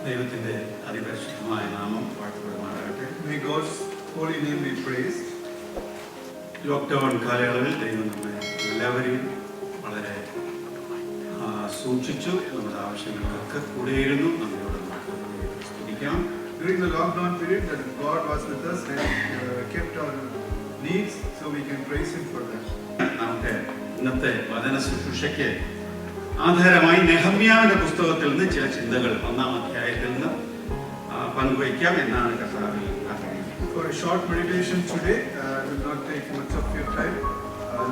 ദൈവത്തിന്റെ അതിപരിശുദ്ധമായ നാമം വാഴ്ത്തപ്പെടുമാറാകട്ടെ. May God's holy name be praised. Lockdown കാലയളവിൽ ദൈവം നമ്മെ എല്ലാവരെയും വളരെ സൂക്ഷിച്ചു. നമ്മുടെ ആവശ്യങ്ങൾക്കൊക്കെ കൂടെയിരുന്നു. നമ്മയോട് നമുക്ക് സ്തുതിക്കാം. During the lockdown period, that God was with us and kept our needs, so we can praise Him for that. നമുക്ക് ഇന്നത്തെ വചന ശുശ്രൂഷയ്ക്ക് ആധാരമായി നെഹമ്യാവിന്റെ പുസ്തകത്തിൽ നിന്ന് ചില ചിന്തകൾ 1-ാം അധ്യായത്തിൽ നിന്ന് പങ്കുവയ്ക്കാം എന്നാണ് കർത്താവിൽ ആഗ്രഹിക്കുന്നത്. For a short meditation today, will not take much of your time.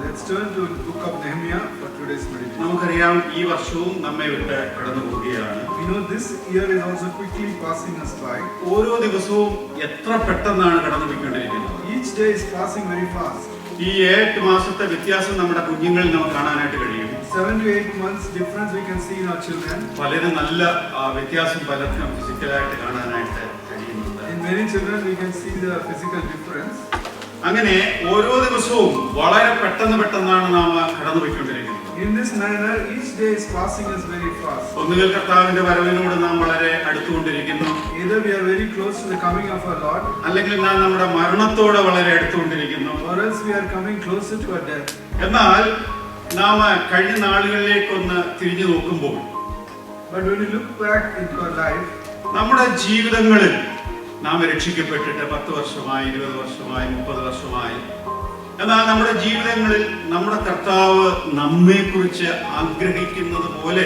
Let's turn to the book of Nehemiah for today's meditation. നമുക്കറിയാം, ഈ വർഷവും നമ്മെ വിട്ട് കടന്നു പോവുകയാണ്. We know this year is also quickly passing us by. ഓരോ ദിവസവും എത്ര പെട്ടെന്നാണ് കടന്നു പോയിക്കൊണ്ടിരിക്കുന്നത്. Each day is passing very fast. ഈ 8 മാസത്തെ വ്യത്യാസം നമ്മുടെ കുഞ്ഞുങ്ങളിൽ നമുക്ക് കാണാനായിട്ട് കഴിയും. 7 to 8 months difference we can see in our children. വളരെ നല്ല വ്യത്യാസം പലർക്കും ഫിസിക്കലായിട്ട് കാണാനായിട്ട് കഴിയുന്നുണ്ട്. In many children we can see the physical difference. അങ്ങനെ ഓരോ ദിവസവും വളരെ പെട്ടെന്നാണ് നാം കടന്നുപോയിക്കൊണ്ടിരിക്കുന്നത്. In this manner, each day is passing us very fast. ഒന്നുകിൽ കർത്താവിന്റെ വരവിനോട് നാം വളരെ അടുത്തുകൊണ്ടിരിക്കുന്നു, Either we are very close to the coming of our Lord, അല്ലെങ്കിൽ നാം നമ്മുടെ മരണത്തോട് വളരെ അടുത്തുകൊണ്ടിരിക്കുന്നു, or else we are coming closer to our death. എന്നാൽ നാം കഴിഞ്ഞ നാളുകളിലേക്കൊന്ന് തിരിഞ്ഞു നോക്കുമ്പോൾ But when you look back into our life, നമ്മുടെ ജീവിതങ്ങളിൽ നാം രക്ഷിക്കപ്പെട്ടിട്ട് 10 വർഷമായി, 20 വർഷമായി, 30 വർഷമായി, എന്നാൽ നമ്മുടെ ജീവിതങ്ങളിൽ നമ്മുടെ കർത്താവ് നമ്മെക്കുറിച്ച് ആഗ്രഹിക്കുന്നത് പോലെ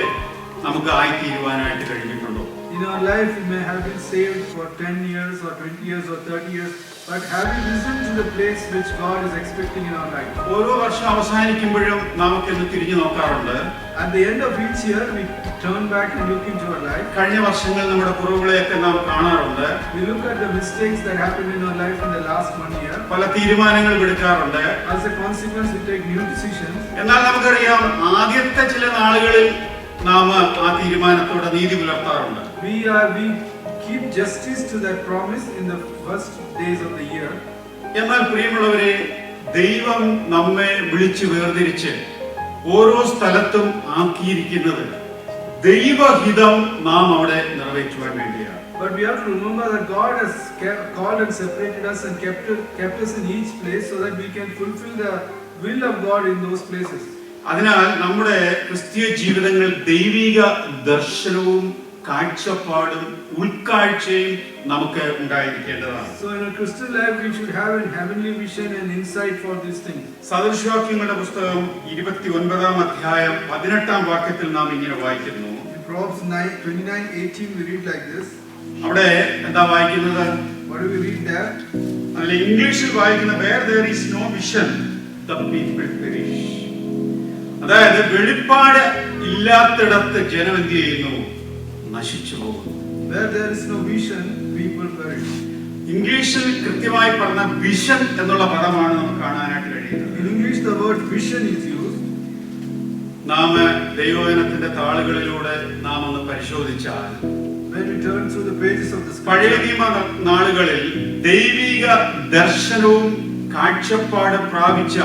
നമുക്ക് ആയിത്തീരുവാനായിട്ട് കഴിഞ്ഞിട്ടുണ്ടോ? in our life we may have been saved for 10 years or 20 years or 30 years, but have we risen to the place which God is expecting in our life? ഓരോ വർഷം അവസാനിക്കുമ്പോഴും നമുക്കൊന്ന് തിരിഞ്ഞു നോക്കാറുണ്ട്. At the end of each year we turn back and look into our life. കഴിഞ്ഞ വർഷങ്ങളിൽ നമ്മുടെ കുറവുകളെയൊക്കെ നാം കാണാറുണ്ട്. We look at the mistakes that happened in our life in the last 1 year. പല തീരുമാനങ്ങൾ എടുക്കാറുണ്ട്. As a consequence we take new decisions. എന്നാൽ നമുക്കറിയാം, ആദ്യത്തെ ചില നാളുകളിൽ നാം ആ തീരുമാനത്തോടെ നീതി പുലർത്താറുണ്ട്. We keep justice to that promise in the first days of the year. എന്നാൽ പ്രിയമുള്ളവരെ, ദൈവം നമ്മെ വിളിച്ചു വേർതിരിച്ച് ഓരോ സ്ഥലത്തും ആക്കിയിരിക്കുന്നത് ദൈവഹിതം നാം അവിടെ നിറവേറ്റുവാൻ വേണ്ടിയാണ്. But we have to remember that God has called and separated us and kept us in each place so that we can fulfill the will of God in those places. അതിനാൽ നമ്മുടെ ക്രിസ്തീയ ജീവിതങ്ങളിൽ ദൈവിക ദർശനവും കാഴ്ചപ്പാടും ഉൾക്കാഴ്ചയും നമുക്ക് ഉണ്ടായിരിക്കേണ്ടതാണ്. So in a Christian life we should have a heavenly vision and insight for these things. സദൃശവാക്യങ്ങളുടെ പുസ്തകം 29-ാം അധ്യായം 18-ാം വാക്യത്തിൽ നാം ഇങ്ങനെ വായിക്കുന്നു. In Proverbs 29:18 we read like this. അവിടെ എന്താ വായിക്കുന്നത്? What do we read there? അതിൽ ഇംഗ്ലീഷിൽ വായിക്കുന്ന where there is no vision the people perish. അതായത് വെളിപ്പാട് ഇല്ലാത്തിടത്ത് ജനം എന്ത് ചെയ്യുന്നു? നശിച്ചു പോകുന്നു. Where there is no vision people perish. ഇംഗ്ലീഷിൽ കൃത്യമായി പറഞ്ഞ വിഷൻ എന്നുള്ള പദമാണ് നമുക്ക് കാണാനായിട്ട് കഴിയുന്നത്. In English the word vision is used. നാം ദൈവവചനത്തിന്റെ താളുകളിലൂടെ നാം ഒന്ന് പരിശോധിച്ചാൽ When we turn through the pages of the പഴയ scripture, നിയമ നാളുകളിൽ ദൈവിക ദർശനവും കാഴ്ചപ്പാടും പ്രാപിച്ച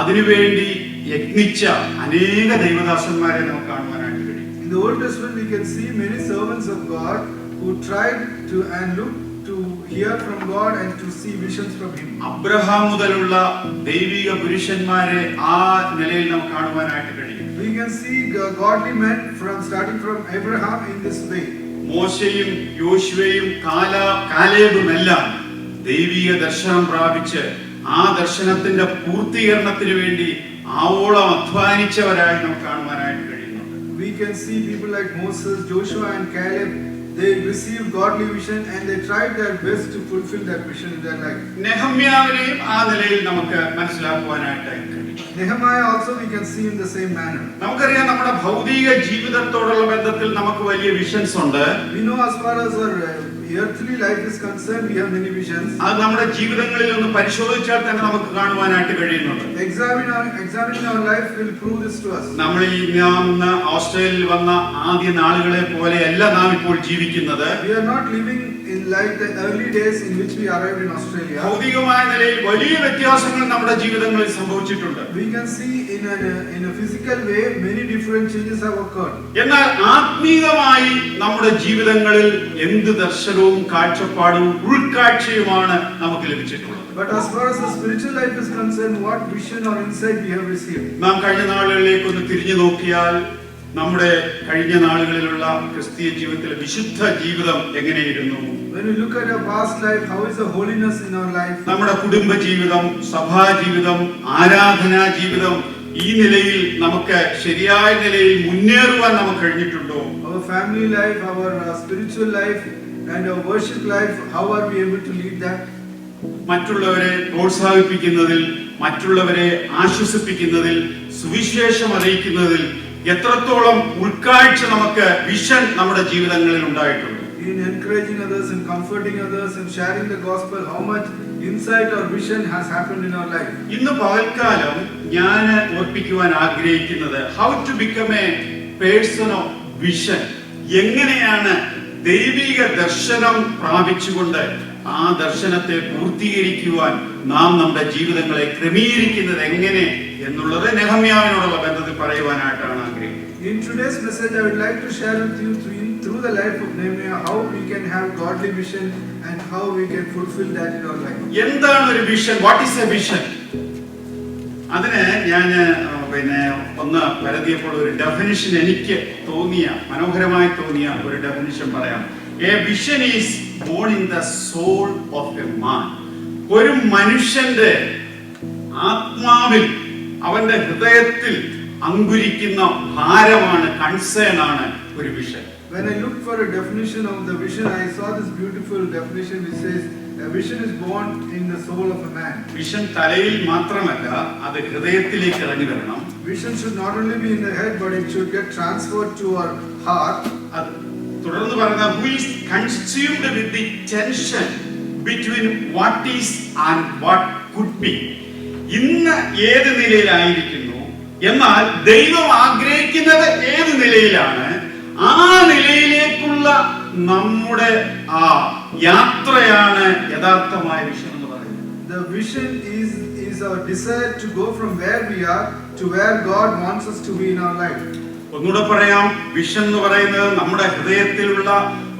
അതിനുവേണ്ടി യത്നിച്ച അനേക ദൈവദാസന്മാരെ നമുക്ക് കാണുവാനായിട്ട് കഴിയും. in the Old Testament we can see many servants of God who tried to and look to hear from God and to see visions from Him. Abraham മുതലുള്ള ദൈവിക പുരുഷന്മാരെ ആ നിലയിൽ നമുക്ക് കാണുവാനായിട്ട് കഴിയും. We can see godly men starting from Abraham in this way. മോശയും യോശുവയും കാലേബുമെല്ലാം ദൈവിക ദർശനം പ്രാപിച്ച് ആ ദർശനത്തിന്റെ പൂർത്തീകരണത്തിന് വേണ്ടി ആവോളം അധ്വാനിച്ചവരായി നമുക്ക് കാണുവാനായിട്ട് കഴിയുന്നുണ്ട്. We can see people like Moses, Joshua and Caleb. They received godly vision and they tried their best to fulfill that vision in their life. നെഹമ്യാവിനെയും ആ നിലയിൽ നമുക്ക് മനസ്സിലാക്കുവാനായിട്ട് കഴിയും. Nehemiah also we can see in the same manner. നമുക്കറിയാം, നമ്മുടെ ഭൗതിക ജീവിതത്തോടുള്ള ബന്ധത്തിൽ നമുക്ക് വലിയ വിഷൻസ് ഉണ്ട്. We know as far as our earthly life is concerned, we have many visions. അത് നമ്മുടെ ജീവിതങ്ങളിൽ ഒന്ന് പരിശോധിച്ചാൽ തന്നെ നമുക്ക് കാണുവാനായിട്ട് കഴിയുന്നുണ്ട്. Examining our life will prove this to us. നമ്മൾ ഇന്ന് ഓസ്ട്രേലിയയിൽ വന്ന ആദ്യ നാളുകളെ പോലെയല്ല നാം ഇപ്പോൾ ജീവിക്കുന്നത്. We are not living in like the early days in which we arrived in Australia. ഭൗതികമായ നിലയിൽ വലിയ വ്യത്യാസങ്ങൾ നമ്മുടെ ജീവിതങ്ങളിൽ സംഭവിച്ചിട്ടുണ്ട്. We can see in a physical way many different changes have occurred. എന്നാൽ ആത്മീയമായി നമ്മുടെ ജീവിതങ്ങളിൽ എന്ത് ദർശനവും കാഴ്ചപ്പാടും ഉൾക്കാഴ്ചയുമാണ് നമുക്ക് ലഭിച്ചിട്ടുള്ളത്. But as far as the spiritual life is concerned, what vision or insight we have received? നാം കഴിഞ്ഞ നാളുകളിലേക്ക് ഒന്ന് തിരിഞ്ഞു നോക്കിയാൽ നമ്മുടെ കഴിഞ്ഞ നാളുകളിലുള്ള ക്രിസ്തീയ ജീവിതത്തിലെ വിശുദ്ധ ജീവിതം എങ്ങനെയിരുന്നു? When we look at our past life, how is the holiness in our life? നമ്മുടെ കുടുംബ ജീവിതം, സഭാ ജീവിതം, ആരാധനാ ജീവിതം, ഈ നിലയിൽ നമുക്ക് ശരിയായ നിലയിൽ മുന്നേറുവാൻ നമുക്ക് കഴിഞ്ഞിട്ടുണ്ടോ? Our family life, our spiritual life and our worship life, how are we able to lead that? മറ്റുള്ളവരെ പ്രോത്സാഹിപ്പിക്കുന്നതിൽ, മറ്റുള്ളവരെ ആശ്വസിപ്പിക്കുന്നതിൽ, സുവിശേഷം അറിയിക്കുന്നതിൽ എത്രത്തോളം ഉൾക്കാഴ്ച നമുക്ക് വിഷൻ നമ്മുടെ ജീവിതങ്ങളിൽ ഉണ്ടായിട്ടുണ്ട്? In encouraging others and comforting others and sharing the gospel, how much insight or vision has happened in our life? ഇന്ന് പകൽക്കാലം ഞാൻ ഓർപ്പിക്കുവാൻ ആഗ്രഹിക്കുന്നത് how to become a person of vision. എങ്ങനെയാണ് ദൈവിക ദർശനം പ്രാപിച്ചുകൊണ്ട് ആ ദർശനത്തെ പൂർത്തീകരിക്കുവാൻ നാം നമ്മുടെ ജീവിതങ്ങളെ ക്രമീകരിക്കുന്നത് എങ്ങനെ എന്നുള്ളത് നെഹമ്യാവിനോടുള്ള ബന്ധത്തിൽ പറയുവാനായിട്ടാണ് ആഗ്രഹിക്കുന്നത്. In today's message, I would like to share with you through the life of Nehemiah how we can have godly vision and how we can fulfill that in our life. എന്താണ് ഒരു vision? What is A vision? അതിന് ഞാൻ ഒന്ന് പരതിയപ്പോൾ ഒരു definition എനിക്ക് തോന്നിയ, മനോഹരമായി തോന്നിയ ഒരു ഡെഫിനിഷൻ പറയാം. A vision is born in the soul of a man. ഒരു മനുഷ്യന്റെ ആത്മാവിൽ, അവന്റെ ഹൃദയത്തിൽ അങ്കുരിക്കുന്ന ഭാരമാണ്, കൺസേൺ ആണ് ഒരു vision. When I looked for a definition of the vision, I saw this beautiful definition which says a vision is born in the soul of a man. Vision തലയിൽ മാത്രമല്ല, അത് ഹൃദയത്തിലേക്ക് ഇറങ്ങി വരണം. Vision should not only be in the head, but it should get transferred to our heart. തുടർന്ന് പറയുന്നത് who is consumed with the tension between what is and what could be. ഇന്ന് ഏത് നിലയിലായിരിക്കുന്നു, എന്നാൽ ദൈവം ആഗ്രഹിക്കുന്നത് ഏത് നിലയിലാണ്, ആ നിലയിലേക്കുള്ള നമ്മുടെ ആ യാത്രയാണ് യഥാർത്ഥമായ വിഷൻ എന്ന് പറയുന്നത്. The vision is our desire to go from where we are to where God wants us to be in our life. ഒന്നുകൂടെ പറയാം, വിഷൻ എന്ന് പറയുന്നത് നമ്മുടെ ഹൃദയത്തിലുള്ള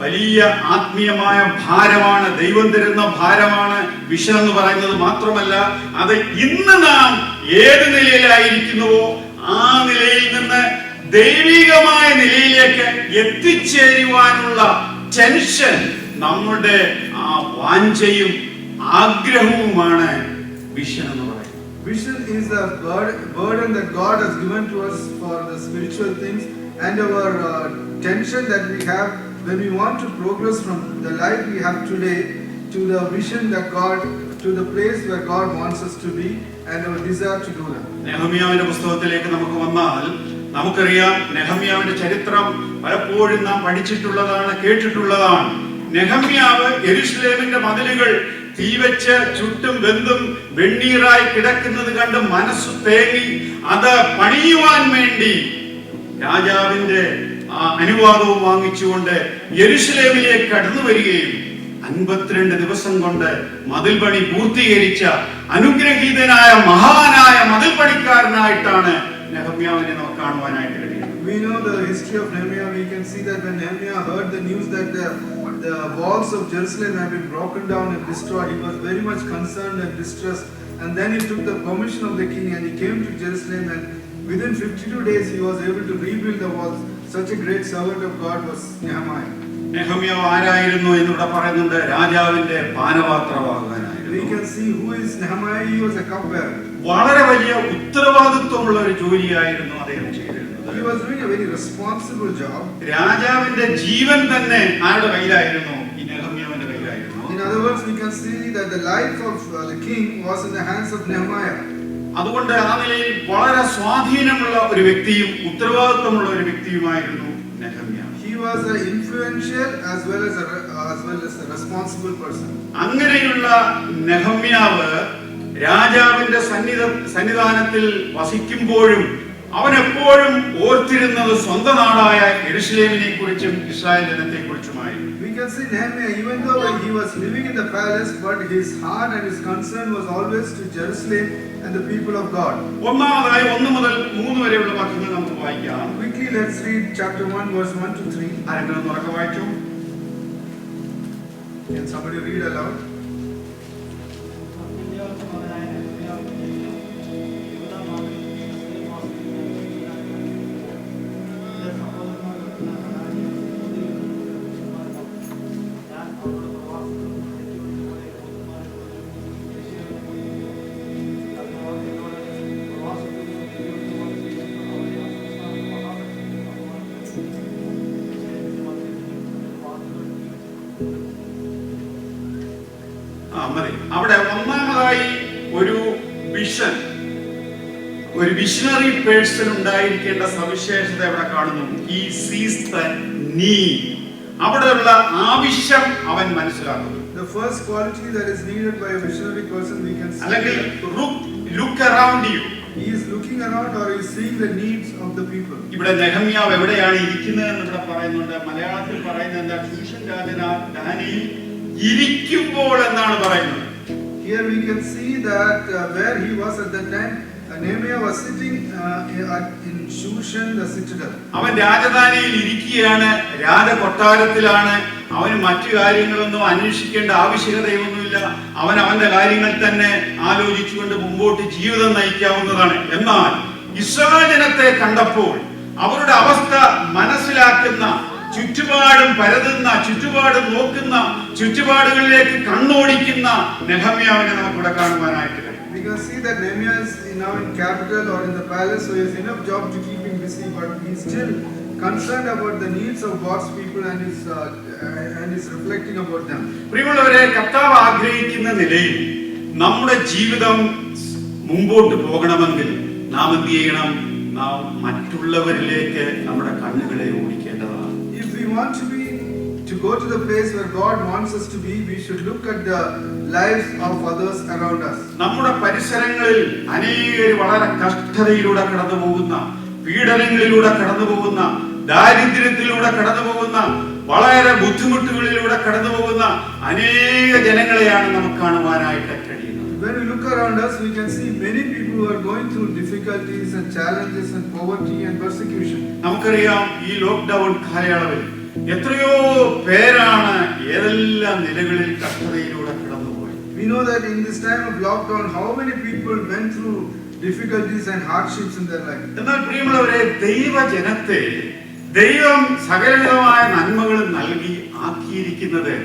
വലിയ ആത്മീയമായ ഭാരമാണ്, ദൈവം തരുന്ന ഭാരമാണ് വിഷൻ എന്ന് പറയുന്നത്. മാത്രമല്ല, അത് ഇന്ന് നാം ഏത് നിലയിലായിരിക്കുന്നുവോ ആ നിലയിൽ നിന്ന് ദൈവികമായ നിലയിലേക്ക് എത്തിച്ചേരുവാനുള്ള ടെൻഷൻ, നമ്മുടെ ആ വാഞ്ചയും ആഗ്രഹവുമാണ് വിഷൻ എന്ന് പറയുന്നത്. Vision is the burden that God has given to us for the spiritual things and our tension that we have when we want to progress from the life we have today to the vision that God, to the place where God wants us to be and our desire to do that. നെഹമ്യാവിന്റെ പുസ്തകത്തിലേക്ക് നമുക്ക് വന്നാൽ നമുക്കറിയാം, നെഹമ്യാവിന്റെ ചരിത്രം പലപ്പോഴും നാം പഠിച്ചിട്ടുള്ളതാണ്, കേട്ടിട്ടുള്ളതാണ്. നെഹമ്യാവ് യെരൂശലേമിന്റെ മതിലുകൾ തീവച്ച് ചുട്ടും വെന്തും വെണ്ണീറായി കിടക്കുന്നത് കണ്ട് മനസ്സ് തേങ്ങി അത് പണിയുവാൻ വേണ്ടി രാജാവിന്റെ അനുവാദവും വാങ്ങിച്ചുകൊണ്ട് യെരൂശലേമിലേക്ക് കടന്നു വരികയും 52 ദിവസം കൊണ്ട് മതിൽ പണി പൂർത്തീകരിച്ച അനുഗ്രഹീതനായ മഹാനായ മതിൽ പണിക്കാരനായിട്ടാണ് നെഹമ്യാവിനെ നമുക്ക് കാണുവാനായിട്ട് കഴിയും. We know the history of Nehemiah. We can see that when Nehemiah heard the news that the walls of Jerusalem have been broken down and destroyed, he was very much concerned and distressed. And then he took the permission of the king and he came to Jerusalem, and within 52 days he was able to rebuild the walls. Such a great servant of God was Nehemiah. നെഹമ്യാവ് ആരായിരുന്നു എന്നിവിടെ പറയുന്നുണ്ട്, രാജാവിന്റെ പാനപാത്രവാഹകനായിരുന്നു. We can see who is Nehemiah. He was a cupbearer. വളരെ വലിയ ഉത്തരവാദിത്വമുള്ള ഒരു ജോലിയായിരുന്നു അദ്ദേഹം ചെയ്തിരുന്നത്. He was doing a very responsible job. രാജാവിന്റെ ജീവൻ തന്നെ ആരുടെ കയ്യിലായിരുന്നു? ഈ നെഹമ്യാവിന്റെ കയ്യിലായിരുന്നു. In other words, we can see that the life of the king was in the hands of Nehemiah. അതുകൊണ്ട് ആ നിലയിൽ വളരെ സ്വാധീനമുള്ള ഒരു വ്യക്തിയും ഉത്തരവാദിത്വമുള്ള ഒരു വ്യക്തിയുമായിരുന്നു നെഹമ്യാവ്. He was an influential as well as a responsible person. അങ്ങനെയുള്ള നെഹമ്യാവ് രാജാവിന്റെ സന്നിധാനത്തിൽ വസിക്കുമ്പോഴും അവൻ എപ്പോഴും ഓർത്തിരുന്നത് സ്വന്തം നാടായ യെരൂശലേമിനെ കുറിച്ചും ഇസ്രായേൽ ജനത്തെ കുറിച്ചുമായിരുന്നു. We can see Nehemiah, even though he was living in the palace, but his heart and his concern was always to Jerusalem and the people of God. ഒന്നാമതായി 1 മുതൽ 3 വരെയുള്ള വാക്യങ്ങൾ നമുക്ക് വായിക്കാം. Quickly, let's read chapter 1, verse 1 to 3. ആരെങ്കിലും ഉറക്കെ വായിച്ചു? Can somebody read aloud? മതി. അവിടെ ഒന്നാമതായി ഒരു വിഷൻ, ഒരു വിഷണറി പേഴ്സൺ ഉണ്ടായിരിക്കേണ്ട സവിശേഷത ഇവിടെ കാണുന്നു. He sees the need. അവിടെയുള്ള ആവശ്യം അവൻ മനസ്സിലാക്കുന്നു. The first quality that is needed by a visionary person, we can see. അല്ലെങ്കിൽ look around you. He is looking around or he is seeing the needs of the people. ഇവിടെ നെഹമ്യാവ് എവിടെയാണ് ഇരിക്കുന്നത് എന്ന് ഇവിടെ പറയുന്നുണ്ട്. മലയാളത്തിൽ പറയുന്നത് എന്താ? ശൂഷൻ രാജനാ ദാനിയേൽ ഇരിക്കുമ്പോൾ എന്നാണ് പറയുന്നത്. Here we can see that where he was at that time, Nehemiah was sitting in Shushan, the citadel. അവൻ രാജധാനിയിൽ ഇരിക്കുകയാണ്, രാജകൊട്ടാരത്തിലാണ്. അവന് മറ്റു കാര്യങ്ങളൊന്നും അന്വേഷിക്കേണ്ട ആവശ്യകതയൊന്നുമില്ല. അവൻ അവന്റെ കാര്യങ്ങൾ തന്നെ ആലോചിച്ചുകൊണ്ട് മുമ്പോട്ട് ജീവിതം നയിക്കാവുന്നതാണ്. എന്നാൽ ഇസ്രായേൽ ജനത്തെ കണ്ടപ്പോൾ അവരുടെ അവസ്ഥ മനസ്സിലാക്കുന്ന, ചുറ്റുപാടും പരതുന്ന, ചുറ്റുപാടും നോക്കുന്ന, ചുറ്റുപാടുകളിലേക്ക് കണ്ണോടിക്കുന്ന നെഹമ്യാവിനെ നമുക്കിവിടെ കാണുവാനായിട്ട് കഴിയും. We can see that Nehemiah is now in capital or in the palace, so he has enough job to keep him busy, but he is still concerned about the needs of God's people and is reflecting about them. പ്രിയമുള്ളവരെ, കർത്താവ് ആഗ്രഹിക്കുന്ന നിലയിൽ നമ്മുടെ ജീവിതം മുമ്പോട്ട് പോകണമെങ്കിൽ നാം എന്ത് ചെയ്യണം? നാം മറ്റുള്ളവരിലേക്ക് നമ്മുടെ കണ്ണുകളെ ഓടിക്കേണ്ടതാണ്. If we want to go to the place where God wants us to be, we should look at the lives of others around us. നമ്മുടെ പരിസരങ്ങളിൽ അനേകർ വളരെ കഷ്ടതയിലൂടെ കടന്നു പോകുന്ന, പീഡനങ്ങളിലൂടെ കടന്നു പോകുന്ന, ദാരിദ്ര്യത്തിലൂടെ കടന്നു പോകുന്ന, വളരെ ബുദ്ധിമുട്ടുകളിലൂടെ കടന്നു പോകുന്ന അനേക ജനങ്ങളെയാണ് നമുക്ക് കാണുവാനായിട്ട് കഴിയുന്നത്. When we look around us, we can see many people who are going through difficulties and challenges and poverty and persecution. നമുക്കറിയാം, ഈ ലോക്ക്ഡൗൺ കാലയളവിൽ എത്രയോ പേരാണ് ഏതെല്ലാം നിലകളിൽ കഷ്ടതയിലൂടെ കടന്നുപോയി. We know that in this time of lockdown, how many people went through difficulties and hardships in their life. എന്നാൽ പ്രിയമുള്ളവരെ, ദൈവജനത്തെ ദൈവം സകലവിധമായ നന്മകൾ നൽകി ആക്കിയിരിക്കുന്നത്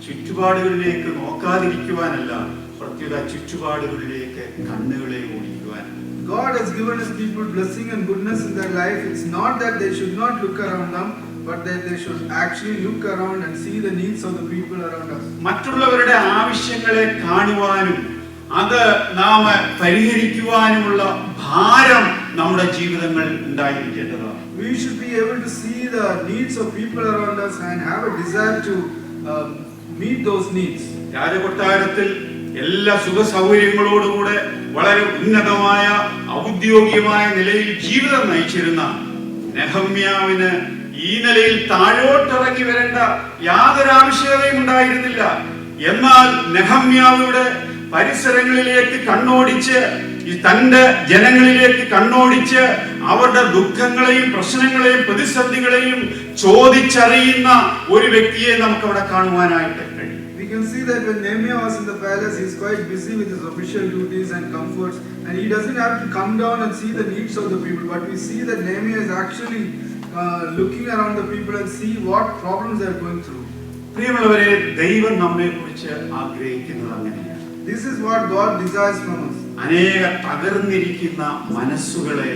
ചുറ്റുപാടുകളിലേക്ക് നോക്കാതിരിക്കുവാനല്ല, പ്രത്യേക ചുറ്റുപാടുകളിലേക്ക് കണ്ണുകളെ ഓടിക്കുവാൻ. God has given his people blessing and goodness in their life. It's not that they should not look around them, but that they should actually look around and see the needs of the people around us. മറ്റുള്ളവരുടെ ആവശ്യങ്ങളെ കാണുവാനും അത് നാം പരിഹരിക്കുവാനുമുള്ള ഭാരം നമ്മുടെ ജീവിതങ്ങൾ ഉണ്ടായിരിക്കേണ്ടതാണ്. We should be able to see the needs of people around us and have a desire to meet those needs. രാജകൊട്ടാരത്തിൽ എല്ലാ സുഖ സൗകര്യങ്ങളോടുകൂടെ വളരെ ഉന്നതമായ ഔദ്യോഗികമായ നിലയിൽ ജീവിതം നയിച്ചിരുന്ന നെഹമ്യാവിന് ഈ നിലയിൽ താഴോട്ടിറങ്ങി വരേണ്ട യാതൊരു ആവശ്യകതയും ഉണ്ടായിരുന്നില്ല. എന്നാൽ നെഹമ്യാവിയുടെ പരിസരങ്ങളിലേക്ക് കണ്ണോടിച്ച്, തന്റെ ജനങ്ങളിലേക്ക് കണ്ണോടിച്ച് അവരുടെ ദുഃഖങ്ങളെയും പ്രശ്നങ്ങളെയും പ്രതിസന്ധികളെയും ചോദിച്ചറിയുന്ന ഒരു വ്യക്തിയെ നമുക്ക് അവിടെ കാണുവാനായിട്ട് കഴിയും. We can see that when Nehemiah was in the palace, he is quite busy with his official duties and comforts, and he doesn't have to come down and see the needs of the people. But we see that Nehemiah is actually looking around the people and see what problems they are going through. പ്രിയമുള്ളവരെ, ദൈവം നമ്മെ കുറിച്ച് ആഗ്രഹിക്കുന്നത് അങ്ങനെയാണ്. This is what God desires from us. അനേക തകർന്നിരിക്കുന്ന മനസ്സുകളെ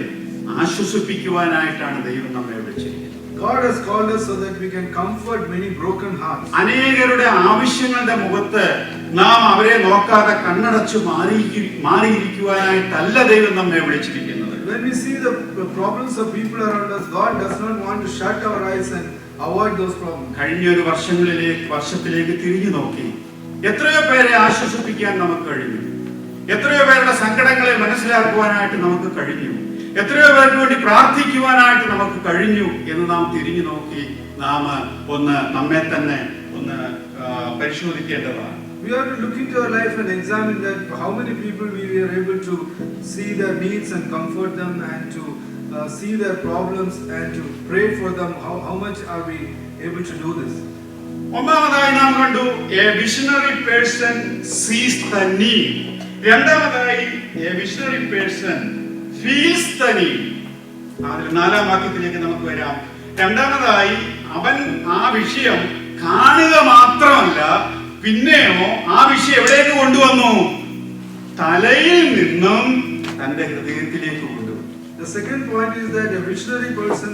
ആശ്വസിപ്പിക്കുവാനായിട്ടാണ് ദൈവം നമ്മെ വിളിച്ചിരിക്കുന്നത്. God has called us so that we can comfort many broken hearts. അനേകരുടെ ആവശ്യങ്ങളുടെ മുഖത്ത് നാം അവരെ നോക്കാതെ കണ്ണടച്ചു മാറിയിരിക്കുവാനായിട്ടല്ല ദൈവം നമ്മെ വിളിച്ചിരിക്കുന്നത്. When we see the problems of people around us, God does not want to shut our eyes and avoid those problems. കഴിഞ്ഞൊരു വർഷത്തിലേക്ക് തിരിഞ്ഞു നോക്കി എത്രയോ പേരെ ആശ്വസിപ്പിക്കാൻ നമുക്ക് കഴിഞ്ഞു, എത്രയോ പേരുടെ സങ്കടങ്ങളെ മനസ്സിലാക്കുവാനായിട്ട് നമുക്ക് കഴിഞ്ഞു, എത്രയോ പേർക്ക് വേണ്ടി പ്രാർത്ഥിക്കുവാനായിട്ട് നമുക്ക് കഴിഞ്ഞു എന്ന് നാം തിരിഞ്ഞു നോക്കി നാം ഒന്ന് നമ്മെ തന്നെ ഒന്ന് പരിശോധിക്കേണ്ടതാണ്. We have to look into our life and examine that how many people we were able to see their needs and comfort them and to see their problems and to pray for them. How much are we able to do this? ഒന്നാമതായി നാം കണ്ടു a visionary person sees the need. രണ്ടാമതായി a visionary person feels the need. അതിൽ നാലാം വാക്യത്തിലേക്ക് നമുക്ക് വരാം. രണ്ടാമതായി അവൻ ആ വിഷയം കാണുക മാത്രമല്ല, പിന്നെയോ ആ വിഷയം എവിടേക്ക് കൊണ്ടുവന്നു? തലയിൽ നിന്നും തന്റെ ഹൃദയത്തിലേക്ക് കൊണ്ടുവന്നു. The second point is that a visionary person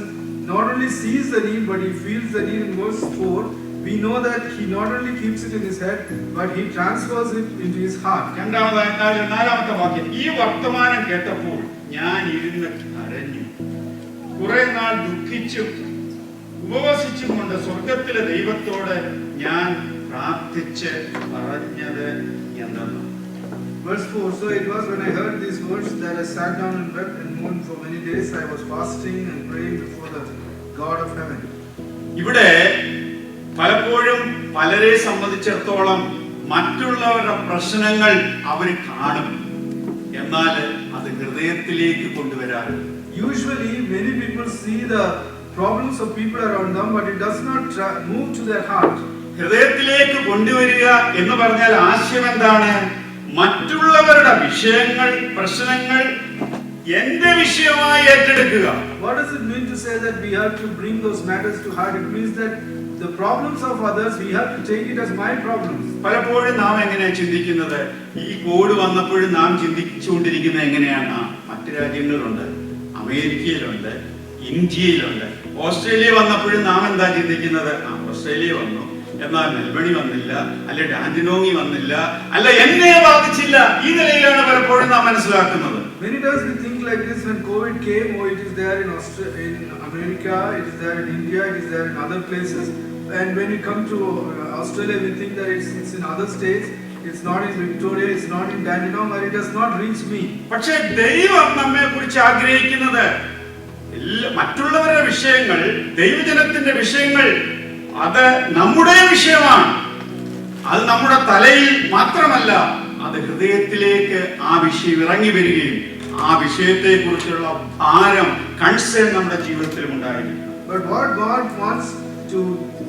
not only sees the need but he feels the need. In verse 4 we know that he not only keeps it in his head but he transfers it into his heart. നാലാമത്തെ വാക്യം, ഈ വർത്തമാനം കേട്ടപ്പോൾ ഞാൻ ഇരുന്ന് കരഞ്ഞു, കുറെ നാൾ ദുഃഖിച്ചും ഉപവസിച്ചും കൊണ്ട് സ്വർഗത്തിലെ ദൈവത്തോട് ഞാൻ പ്രാർത്ഥിച്ച് പറഞ്ഞത് എന്തെന്ന്. Verse 4, so it was when I heard these words that I sat down and wept and mourned for many days. I was fasting and praying before the God of heaven. ഇവിടെ പലപ്പോഴും പലരെ സംബന്ധിച്ചിടത്തോളം മറ്റുള്ളവരുടെ പ്രശ്നങ്ങൾ അവർ കാണും, എന്നാൽ അത് ഹൃദയത്തിലേക്ക് കൊണ്ടുവരാൻ. Usually many people see the problems of people around them but it does not move to their heart. ഹൃദയത്തിലേക്ക് കൊണ്ടുവരിക എന്ന് പറഞ്ഞാൽ ആശയം എന്താണ്? മറ്റുള്ളവരുടെ വിഷയങ്ങൾ, പ്രശ്നങ്ങൾ എന്റെ വിഷയമായി ഏറ്റെടുക്കുക. What does it mean to say that we have to bring those matters to heart? It means that the problems of others we have to take it as my problems. പലപ്പോഴും നാം എങ്ങനെയാണ് ചിന്തിക്കുന്നത്? ഈ കോഡ് വന്നപ്പോഴും നാം ചിന്തിച്ചുകൊണ്ടിരിക്കുന്നത് എങ്ങനെയാണ്? മറ്റു രാജ്യങ്ങളിലുണ്ട്, അമേരിക്കയിലുണ്ട്, ഇന്ത്യയിലുണ്ട്. ഓസ്ട്രേലിയ വന്നപ്പോഴും നാം എന്താ ചിന്തിക്കുന്നത്? ഓസ്ട്രേലിയ വന്നു, എന്നാൽ മെൽബണി വന്നില്ല, അല്ലെ ഡാൻഡിനോങ്ങി വന്നില്ല, അല്ല എന്നെ ബാധിച്ചില്ല. ഈ നിലയിലാണ് പലപ്പോഴും നാം മനസ്സിലാക്കുന്നത്. Many times we think like this when COVID came, oh it is there in America, it is there in India, it is there in other places. And when we come to Australia, we think that it's in other states, it's not in Victoria, it's not in Dandenong, or it does not reach me. പക്ഷേ ദൈവം നമ്മെ കുറിച്ച് ആഗ്രഹിക്കുന്നത് മറ്റുള്ളവരുടെ വിഷയങ്ങൾ, ദൈവജനത്തിന്റെ വിഷയങ്ങൾ അത് നമ്മുടെ വിഷയമാണ്. അത് നമ്മുടെ തലയിൽ മാത്രമല്ല, അത് ഹൃദയത്തിലേക്ക് ആ വിഷയം ഇറങ്ങി വരികയും ആ വിഷയത്തെ കുറിച്ചുള്ള ഭാരം, കൺസേൺ നമ്മുടെ ജീവിതത്തിലും ഉണ്ടായിരിക്കും. But what God wants to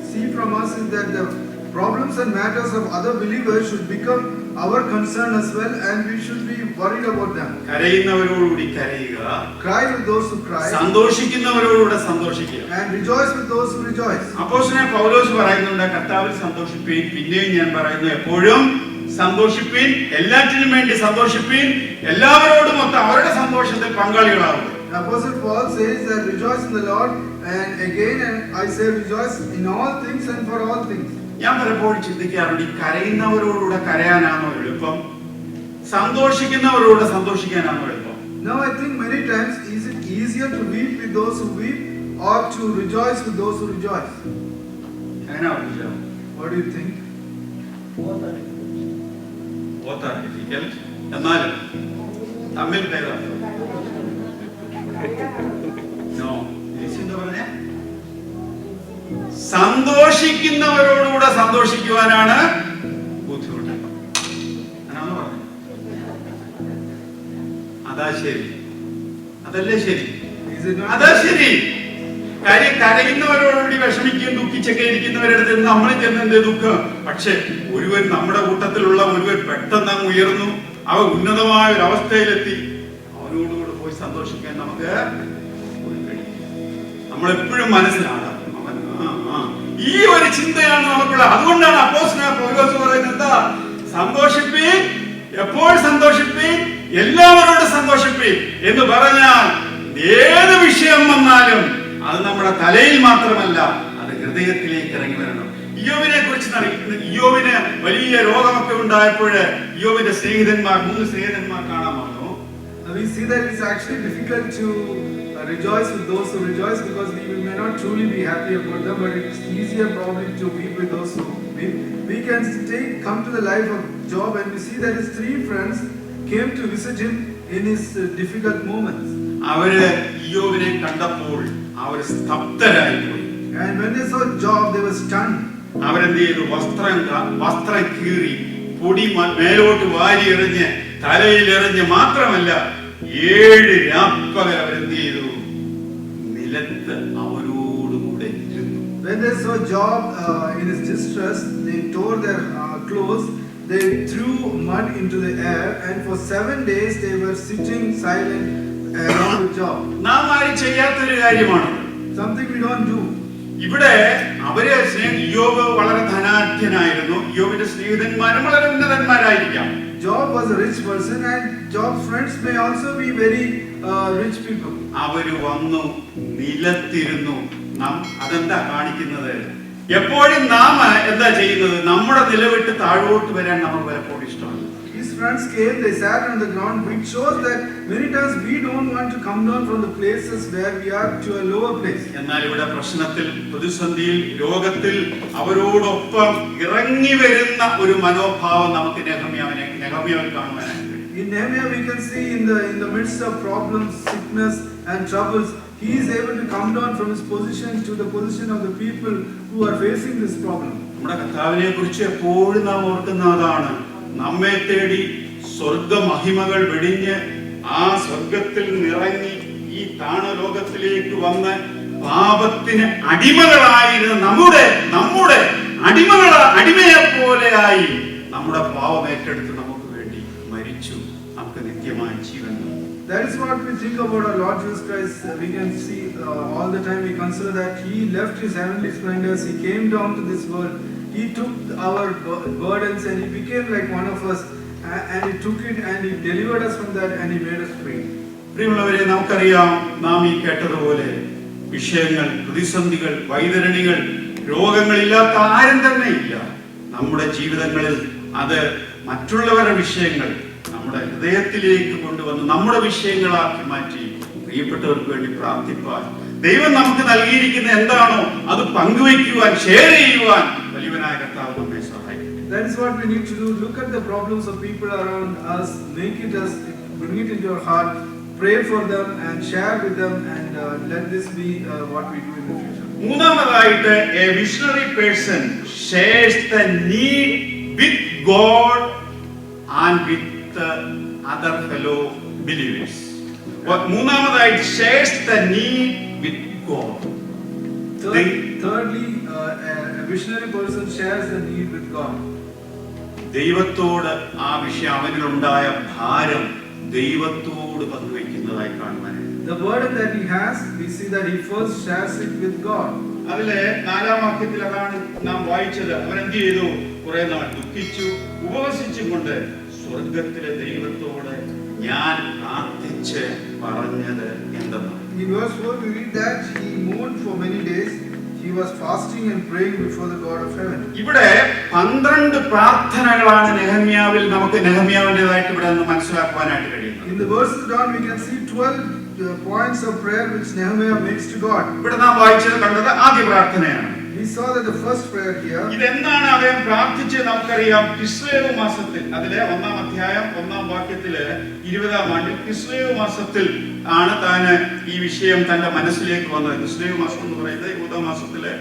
see from us is that the problems and matters of other believers should become our concern as well, and we should be worried about them. കരയുന്നവരോടുകൂടി കരയുക, Cry with those who cry, സന്തോഷിക്കുന്നവരോടുകൂടെ സന്തോഷിക്കുക, and rejoice with those who rejoice. അപ്പോസ്തലനായ പൗലോസ് പറയുന്നുണ്ട്, കർത്താവിൽ സന്തോഷിപ്പീൻ. പിന്നെയും ഞാൻ പറയുന്നു, എപ്പോഴും സന്തോഷിപ്പീൻ, എല്ലാറ്റിനും വേണ്ടി സന്തോഷിപ്പീൻ, എല്ലാവരോടും മൊത്തം അവരുടെ സന്തോഷത്തിൽ പങ്കാളികളാവും. Apostle Paul says that rejoice in the Lord, and again and I say rejoice in all things and for all things. ഞാൻ പലപ്പോഴും ചിന്തിക്കാറുണ്ട്, ഈ കരയുന്നവരോടുകൂടെ കരയാനാണോ എളുപ്പം, സന്തോഷിക്കുന്നവരോട് സന്തോഷിക്കാനാണോ എളുപ്പം? Now I think many times is it easier to weep with those who weep or to rejoice with those who rejoice? എങ്ങനെയാ മനസ്സിലാവും? What do you think? എന്നാലും തമ്മിൽ ഭേദം. സന്തോഷിക്കുന്നവരോടുകൂടെ സന്തോഷിക്കുവാനാണ് ബുദ്ധിമുട്ട്. അതാ ശരി, അതല്ലേ ശരി, അതാ ശരി. കാര്യം കരയുന്നവരോടുകൂടി വിഷമിക്കുകയും ദുഃഖിച്ചൊക്കെ ഇരിക്കുന്നവരുടെ നമ്മൾ ചെന്നെന്ത് ദുഃഖം. പക്ഷെ ഒരുവൻ നമ്മുടെ കൂട്ടത്തിലുള്ള ഒരുവൻ പെട്ടെന്ന് അങ്ങ് ഉയർന്നു, അവ ഉന്നതമായ ഒരു അവസ്ഥയിലെത്തി, അവനോടുകൂടെ പോയി സന്തോഷിക്കാൻ നമുക്ക് നമ്മളെപ്പോഴും മനസ്സിലാണ് ഈ ഒരു ചിന്തയാണ് നമുക്കുള്ള. അതുകൊണ്ടാണ് അപ്പോസ്തലനായ പൗലോസ് പറയുന്നത് എന്താ? സന്തോഷിപ്പീൻ, എപ്പോൾ സന്തോഷിപ്പീൻ, എല്ലാവരോടും സന്തോഷിപ്പീൻ എന്ന് പറഞ്ഞാൽ ഏത് വിഷയം വന്നാലും അത് നമ്മുടെ തലയിൽ മാത്രമല്ല, അത് ഹൃദയത്തിലേക്ക് ഇറങ്ങി വരണം. ഇയ്യോബിനെ കുറിച്ച് ഇയ്യോബിന് വലിയ രോഗമൊക്കെ ഉണ്ടായപ്പോൾ ഇയ്യോബിന്റെ സ്നേഹിതന്മാർ, 3 സ്നേഹിതന്മാർ കാണാൻ വന്നു. We see that it's actually difficult to rejoice with those who rejoice because we may not truly be happy about them, but it's easier probably to weep with those who weep. We can come to the life of Job and we see that his 3 friends came to visit him in his difficult moments. അവര് ഇയ്യോബിനെ കണ്ടപ്പോൾ അവർ സ്തബ്ധരായി പോയി. And when they saw Job, they were stunned. അവരെന്ത് ചെയ്തു? വസ്ത്രം കീറി പൊടി മേലോട്ട് വാരി എറിഞ്ഞ് തലയിൽ എറിഞ്ഞ് മാത്രമല്ല 7 രാപ്പകൽ അവരെന്ത് ചെയ്തു? നിലത്ത് അവരോടുകൂടെ ഇരുന്നു. When they saw Job in his distress, they tore their clothes, they threw mud into the air, and for 7 days they were sitting silent along with Job. നാം ആരും ചെയ്യാത്തൊരു കാര്യമാണ്. Something we don't do. ഇവിടെ അവരെ ഇയ്യോബ് വളരെ ധനാഢ്യനായിരുന്നു. ഇയ്യോബിന്റെ സ്നേഹിതന്മാരും വളരെ ഉന്നതന്മാരായിരിക്കാം. Job was a rich person, and Job's friends may also be very rich people. അവര് വന്നു നിലത്തിരുന്നു. നാം അതെന്താ കാണിക്കുന്നത്? എപ്പോഴും നാം എന്താ ചെയ്യുന്നത്? നമ്മുടെ നിലവിട്ട് താഴോട്ട് വരാൻ നമുക്ക് പലപ്പോഴും ഇഷ്ടമല്ല. His friends came, they sat on the ground, which shows that many times we don't want to come down from the places where we are to a lower place. എന്നാൽ ഇവിടെ പ്രശ്നത്തിൽ, പ്രതിസന്ധിയിൽ, രോഗത്തിൽ അവരോടൊപ്പം ഇറങ്ങി വരുന്ന ഒരു മനോഭാവം നമുക്ക് നെഹമ്യാവിൽ കാണുവാനായിട്ട്. In Nehemiah we can see in the midst of problems, sickness and troubles, he is able to come down from his position to the position of the people who are facing this problem. നമ്മുടെ കർത്താവിനെ കുറിച്ച് എപ്പോഴും നാം ഓർക്കുന്ന അതാണ്. നമ്മെ തേടി സ്വർഗ മഹിമകൾ വെടിഞ്ഞ് ആ സ്വർഗത്തിൽ നിറങ്ങി ഈ താണലോകത്തിലേക്ക് വന്ന് പാപത്തിന് അടിമകളായിരുന്ന നമ്മുടെ അടിമയെ പോലെയായി നമ്മുടെ പാപം ഏറ്റെടുത്ത് നമുക്ക് വേണ്ടി മരിച്ചു. നമുക്ക് നിത്യമായ ജീവൻ. That is what we think about our Lord Jesus Christ. We can see all the time, we consider that he left his heavenly splendors, he came down to this world, he took our burdens and he became like one of us, and he took it and he delivered us from that and he made us free. പ്രിയമുള്ളവരെ, നമുക്കറിയാം, നാം ഈ കേട്ടതുപോലെ വിഷയങ്ങൾ, പ്രതിസന്ധികൾ, വൈതരണികൾ, രോഗങ്ങളില്ലാത്ത ആരും തന്നെ ഇല്ല നമ്മുടെ ജീവിതങ്ങളിൽ. അത് മറ്റുള്ളവരുടെ വിഷയങ്ങൾ നമ്മുടെ ഹൃദയത്തിലേക്ക് കൊണ്ടുവന്ന് നമ്മുടെ വിഷയങ്ങളാക്കി മാറ്റി പ്രിയപ്പെട്ടവർക്ക് വേണ്ടി പ്രാർത്ഥിപ്പാൻ, ദൈവം നമുക്ക് നൽകിയിരിക്കുന്ന എന്താണോ അത് പങ്കുവയ്ക്കുവാൻ, ഷെയർ ചെയ്യുവാൻ വലിയവനായ കർത്താവ് നമ്മെ സഹായിക്കും. That is what we need to do. Look at the problems of people around us, bring it into your heart, pray for them and share with them, and let this be what we do in the future. മൂന്നാമതായിട്ട്, a visionary person shares the need with God and with the other fellow believers. മൂന്നാമതായിട്ട്, shares the need with God. Thirdly, a visionary person shares the need with God. ദൈവത്തോട് ആ വിഷയം, അവനിലുണ്ടായ ഭാരം ദൈവത്തോട് പങ്കുവയ്ക്കുന്നതായി കാണുവാൻ. The burden that he has, we see that he first shares it with God. അതിലെ 4-ാം വാക്യത്തിൽ അതാണ് നാം വായിച്ചത്. അവനെന്ത് ചെയ്തു? കുറെ നാൾ ദുഃഖിച്ചു, ഉപവസിച്ചും കൊണ്ട് സ്വർഗത്തിലെ ദൈവത്തോട് ഞാൻ പ്രാർത്ഥിച്ച് പറഞ്ഞത് എന്തെന്ന്. In verse 4 we read that he mourned for many days. He was fasting and praying before the God of heaven. ഇവിടെ 12 പ്രാർത്ഥനകളാണ് നമുക്ക് നെഹമ്യാവിന്റേതായിട്ട് ഇവിടെ നിന്ന് മനസ്സിലാക്കുവാനായിട്ട് കഴിയുന്നത്. In the verses down we can see 12 points of prayer which Nehemiah makes to God. ഇവിടെ നാം വായിച്ചത് കണ്ടത് ആദ്യ പ്രാർത്ഥനയാണ്. We saw that the first prayer here. ഇതെന്താണ് അദ്ദേഹം പ്രാർത്ഥിച്ചത് നമുക്കറിയാം. കിസ്ലേവ് മാസത്തിൽ, അതിലെ 1-ാം അധ്യായം 1-ാം വാക്യത്തില് 20-ാം ആണ്ടിൽ കിസ്ലേവ് മാസത്തിൽ ആണ് താന് ഈ വിഷയം തന്റെ മനസ്സിലേക്ക് വന്നത്. കിസ്ലേവ് മാസം എന്ന് പറയുന്നത് യൂദ മാസത്തിലെ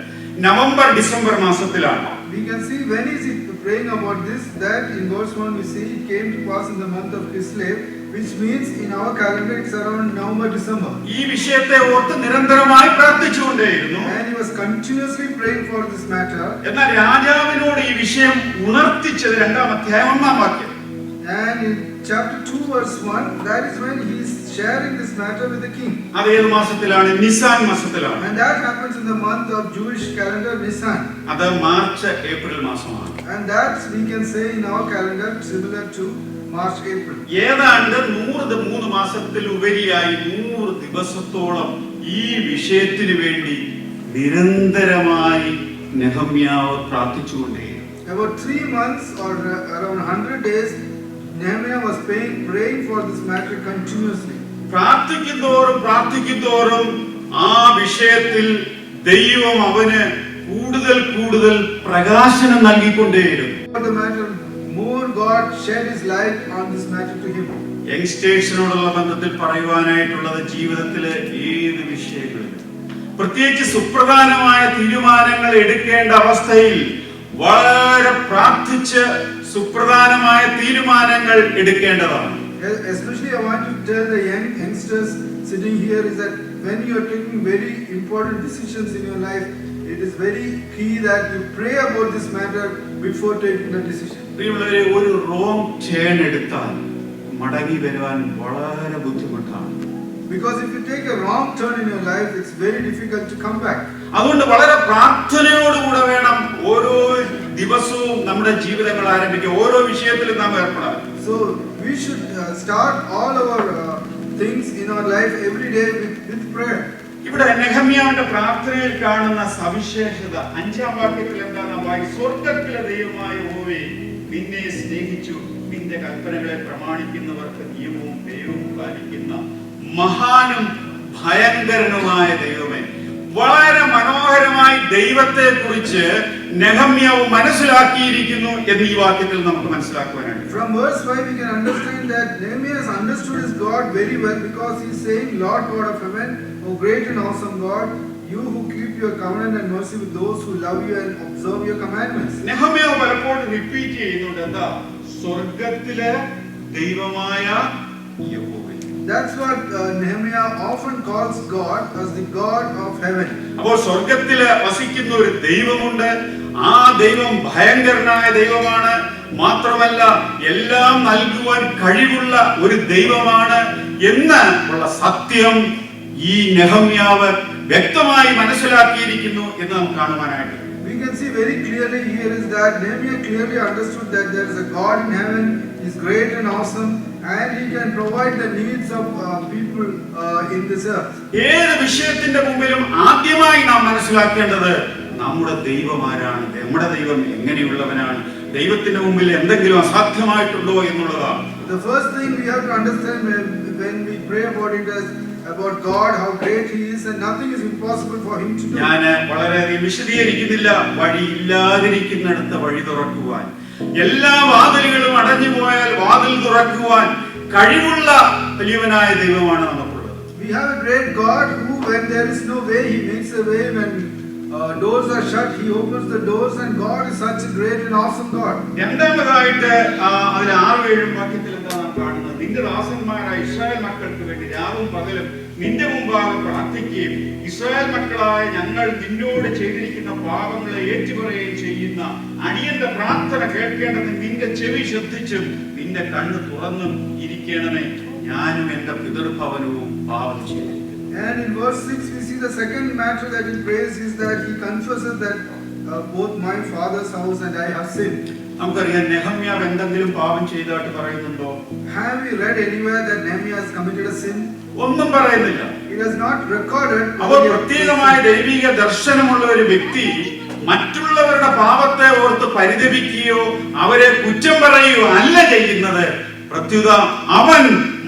നവംബർ ഡിസംബർ മാസത്തിലാണ്. We can see when is he praying about this, that in verse 1 we see it came to pass in the month of Kislev, which means in our calendar it's around November December. ഈ വിഷയത്തെ ഓർത്ത് നിരന്തരമായി പ്രാർത്ഥിച്ചുകൊണ്ടേയിരുന്നു. And he was continuously praying for this matter. എന്നാൽ രാജാവിനോട് ഈ വിഷയം ഉണർത്തിച്ചത് 2-ാം അധ്യായം 1-ാം വാക്യം. And in chapter 2 verse 1, that is when he is sharing this matter with the king. അത് ഏത് മാസത്തിലാണ്? നിസാൻ മാസത്തിലാണ്. And that happens in the month of Jewish calendar Nisan. അത് മാർച്ച് ഏപ്രിൽ മാസമാണ്. And that we can say in our calendar similar to March April. ഏതാണ്ട് 103 മാസത്തിൽ ഉപരിയായി 100 ദിവസത്തോളം ഈ വിഷയത്തിന് വേണ്ടി നിരന്തരമായി നെഹമ്യാവ് പ്രാർത്ഥിച്ചുകൊണ്ടേയിരുന്നു. About 3 months or around 100 days Nehemiah was praying for this matter continuously. പ്രാർത്ഥിക്കുന്തോറും ആ വിഷയത്തിൽ ദൈവം അവന് കൂടുതൽ പ്രകാശനം നൽകിക്കൊണ്ടേയിരുന്നു. For the matter, more God shed his light on this matter to him. യങ്സ്റ്റേഴ്സിനോടുള്ള ബന്ധത്തിൽ പറയുവാനായിട്ടുള്ളത് ജീവിതത്തിലെ ഏത് വിഷയങ്ങളിലും പ്രത്യേകിച്ച് സുപ്രധാനമായ തീരുമാനങ്ങൾ എടുക്കേണ്ട അവസ്ഥയിൽ വളരെ പ്രാർത്ഥിച്ച് സുപ്രധാനമായ തീരുമാനങ്ങൾ എടുക്കേണ്ടതാണ്. Especially I want to tell the youngsters sitting here is that when you are taking very important decisions in your life, it is very key that you pray about this matter before taking the decision. പ്രിയമുള്ളവരെ, ഒരു wrong turn എടുത്താൽ മടങ്ങി വരുവാൻ വളരെ ബുദ്ധിമുട്ടാണ്. Because if you take a wrong turn in your life, it's very difficult to come back. അതുകൊണ്ട് വളരെ പ്രാർത്ഥനയോടുകൂടെ വേണം ഓരോ ദിവസവും നമ്മുടെ ജീവിതങ്ങൾ ആരംഭിക്കുക, ഓരോ വിഷയത്തിലും നാം ഏർപ്പെടാൻ. So we should start all our things in our life every day with prayer. ഇവിടെ നെഹമ്യാവിന്റെ പ്രാർത്ഥനയിൽ കാണുന്ന സവിശേഷത 5-ാം വാക്യത്തിൽ എന്താണ്? സ്വർഗ്ഗത്തിലെ ദൈവമായ യഹോവേ, നിന്നെ സ്നേഹിച്ചു നിന്റെ കൽപ്പനകളെ പ്രമാണിക്കുന്നവർക്ക് നിയമവും ദൈവവും പാലിക്കുന്ന മഹാനും ഭയങ്കരനുമായ ദൈവമേ. വളരെ മനോഹരമായി ദൈവത്തെ കുറിച്ച് നെഹമ്യാവ് മനസ്സിലാക്കിയിരിക്കുന്നു എന്ന് ഈ വാക്യത്തിൽ നമുക്ക് മനസ്സിലാക്കുവാനാണ്. From verse 5 we can understand that Nehemiah has understood his God very well, because he is saying, Lord God of heaven, O great and awesome God, you who keep your covenant and mercy with those who love you and observe your commandments. നെഹമ്യാവ് പലപ്പോഴും repeat ചെയ്യുന്നുണ്ട്, എന്താ? സ്വർഗ്ഗത്തിലെ ദൈവമായ യഹോവേ. That's what Nehemiah often calls God as the God of heaven. അപ്പോൾ സ്വർഗ്ഗത്തില് വസിക്കുന്ന ഒരു ദൈവമുണ്ട്. ആ ദൈവം ഭയങ്കരനായ ദൈവമാണ്. മാത്രമല്ല എല്ലാം നൽകുവാൻ കഴിവുള്ള ഒരു ദൈവമാണ് എന്ന് ഉള്ള സത്യം ഈ നെഹമ്യാവ് വ്യക്തമായി മനസ്സിലാക്കിയിരിക്കുന്നു എന്ന് നമുക്ക് കാണുവാനായിട്ട്. We can see very clearly here is that Nehemiah clearly understood that there is a God in heaven, he is great and awesome, and he can provide the needs of people in this earth. ഏത് വിഷയത്തിന്റെ മുമ്പിലും ആദ്യമായി നാം മനസ്സിലാക്കേണ്ടത് നമ്മുടെ ദൈവം ആരാണ്, നമ്മുടെ ദൈവം എങ്ങനെയുള്ളവനാണ്, ദൈവത്തിന്റെ മുമ്പിൽ എന്തെങ്കിലും അസാധ്യമായിട്ടുണ്ടോ എന്നുള്ളതാണ്. The first thing we have to understand when we pray about it is about God, how great he is, and nothing is impossible for him to do. ഞാൻ വളരെയധികം വിശദീകരിക്കുന്നില്ല. വഴിയില്ലാതിരിക്കുന്നിടത്ത് വഴി തുറക്കുവാൻ, എല്ലാ വാതിലുകളും അടഞ്ഞു പോയാൽ വാതിൽ തുറക്കുവാൻ കഴിവുള്ള വലിയവനായ ദൈവമാണ് നമുക്കുള്ളത്. We have a great God who, when there is no way, he makes a way. When doors are shut, he opens the doors, and God is such a great and awesome God. രണ്ടാമതായിട്ട് അതിൽ 6-7 വാക്യത്തിൽ എന്താണ് കാണുന്നത്? നിന്റെ ദാസന്മാരായ Israel മക്കൾക്ക് വേണ്ടി രാവും പകലും നിന്റെ മുമ്പാകെ പ്രാർത്ഥിക്കുകയും ഇസ്രായേൽ മക്കളായ ഞങ്ങൾ നിന്നോട് ചെയ്തിരിക്കുന്ന പാപങ്ങളെ ഏറ്റുപറയുകയും ചെയ്യുന്ന അടിയന്റെ പ്രാർത്ഥന കേൾക്കേണ്ടത് നിന്റെ ചെവി ശ്രദ്ധിച്ചും നിന്റെ കണ്ണ് തുറന്നും ഇരിക്കണമേ. ഞാനും എന്റെ പിതൃഭവനവും പാപം ചെയ്തിരിക്കുന്നു. And in verse 6 we see the second matter that he prays is that he confesses that both my father's house and I have sinned. നമുക്കറിയാം, നെഹമ്യാവ് എന്തെങ്കിലും പാപം ചെയ്തതായിട്ട് പറയുന്നുണ്ടോ? Have we read anywhere that Nehemiah has committed a sin? ഒന്നും പറയുന്നില്ല. It is not recorded. അപ്പോൾ പ്രത്യേകമായ ദൈവിക ദർശനമുള്ള ഒരു വ്യക്തി മറ്റുള്ളവരുടെ പാപത്തെ ഓർത്ത് പരിതപിക്കുകയോ അവരെ കുറ്റം പറയുകയോ അല്ല ചെയ്യുന്നത്. പ്രത്യുത അവൻ